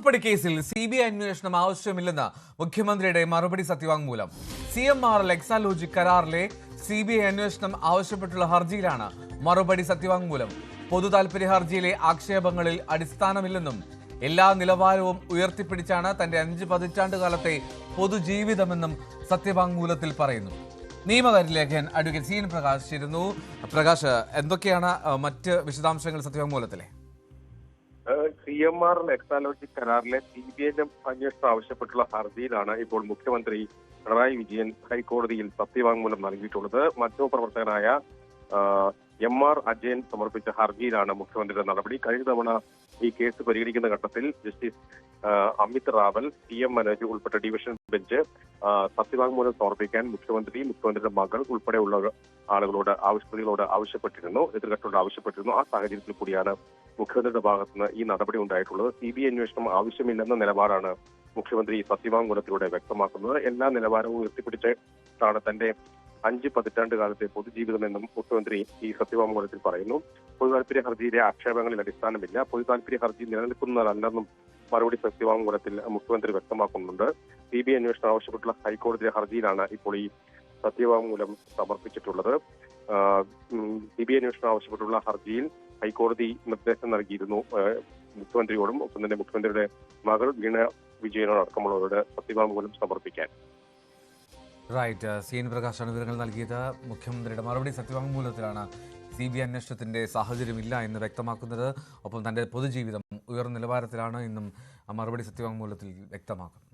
ഉൾപ്പെടെ കേസിൽ CBI അന്വേഷണം ആവശ്യമില്ലെന്ന് മുഖ്യമന്ത്രിയുടെ മറുപടി സത്യവാങ്മൂലം. CMRL എക്സാലോജി കരാറിലെ CBI അന്വേഷണം ആവശ്യപ്പെട്ടുള്ള ഹർജിയിലാണ് മറുപടി സത്യവാങ്മൂലം. പൊതു താൽപര്യ ഹർജിയിലെ ആക്ഷേപങ്ങളിൽ അടിസ്ഥാനമില്ലെന്നും എല്ലാ നിലവാരവും ഉയർത്തിപ്പിടിച്ചാണ് തന്റെ 5 പതിറ്റാണ്ടുകാലത്തെ പൊതുജീവിതമെന്നും സത്യവാങ്മൂലത്തിൽ പറയുന്നു. നിയമകാര്യ ലേഖകൻ അഡ്വക്കേറ്റ് CN പ്രകാശ് ചേരുന്നു. പ്രകാശ്, എന്തൊക്കെയാണ് മറ്റ് വിശദാംശങ്ങൾ സത്യവാങ്മൂലത്തിലെ? CMRL എക്സാലോജി കരാറിലെ CBI അന്വേഷണം ആവശ്യപ്പെട്ടുള്ള ഹർജിയിലാണ് ഇപ്പോൾ മുഖ്യമന്ത്രി പിണറായി വിജയൻ ഹൈക്കോടതിയിൽ സത്യവാങ്മൂലം നൽകിയിട്ടുള്ളത്. മാധ്യമപ്രവർത്തകനായ MR അജയൻ സമർപ്പിച്ച ഹർജിയിലാണ് മുഖ്യമന്ത്രിയുടെ നടപടി. കഴിഞ്ഞ തവണ ഈ കേസ് പരിഗണിക്കുന്ന ഘട്ടത്തിൽ ജസ്റ്റിസ് അമിത് റാവൽ, TM മനോജ് ഉൾപ്പെട്ട ഡിവിഷൻ ബെഞ്ച് സത്യവാങ്മൂലം സമർപ്പിക്കാൻ മുഖ്യമന്ത്രിയുടെ മകൾ ഉൾപ്പെടെയുള്ള ആളുകളോട് ആവശ്യപ്പെട്ടിരുന്നു. എതിർകക്ഷികളോട് ആവശ്യപ്പെട്ടിരുന്നു. ആ സാഹചര്യത്തിൽ കൂടിയാണ് മുഖ്യമന്ത്രിയുടെ ഭാഗത്തുനിന്ന് ഈ നടപടി ഉണ്ടായിട്ടുള്ളത്. CBI അന്വേഷണം ആവശ്യമില്ലെന്ന നിലപാടാണ് മുഖ്യമന്ത്രി സത്യവാങ്മൂലത്തിലൂടെ വ്യക്തമാക്കുന്നത്. എല്ലാ നിലവാരവും ഉയർത്തിപ്പിടിച്ചാണ് തന്റെ 5 പതിറ്റാണ്ട് കാലത്തെ പൊതുജീവിതമെന്നും മുഖ്യമന്ത്രി ഈ സത്യവാങ്മൂലത്തിൽ പറയുന്നു. പൊതു താൽപര്യ ഹർജിയിലെ ആക്ഷേപങ്ങളിൽ അടിസ്ഥാനമില്ല. പൊതു താൽപര്യ ഹർജി നിലനിൽക്കുന്നതല്ലെന്നും മറുപടി സത്യവാങ്മൂലത്തിൽ മുഖ്യമന്ത്രി വ്യക്തമാക്കുന്നുണ്ട്. CBI അന്വേഷണം ആവശ്യപ്പെട്ടുള്ള ഹൈക്കോടതിയിലെ ഹർജിയിലാണ് ഇപ്പോൾ ഈ സത്യവാങ്മൂലം സമർപ്പിച്ചിട്ടുള്ളത്. CBI അന്വേഷണം ആവശ്യപ്പെട്ടുള്ള ഹർജിയിൽ ഹൈക്കോടതി നിർദ്ദേശം നൽകിയിരുന്നു മുഖ്യമന്ത്രിയോടും ഒപ്പം തന്നെ മുഖ്യമന്ത്രിയുടെ മകൾ വീണ വിജയനോടക്കമുള്ളവരുടെ സത്യവാങ്മൂലം സമർപ്പിക്കാൻ. റൈറ്റ്, CN പ്രകാശാണ് വിവരങ്ങൾ നൽകിയത്. മുഖ്യമന്ത്രിയുടെ മറുപടി സത്യവാങ്മൂലത്തിലാണ് CBI അന്വേഷണത്തിന്റെ സാഹചര്യമില്ല എന്ന് വ്യക്തമാക്കുന്നത്. ഒപ്പം തന്റെ പൊതുജീവിതം ഉയർന്ന നിലവാരത്തിലാണ് എന്നും മറുപടി സത്യവാങ്മൂലത്തിൽ വ്യക്തമാക്കുന്നത്.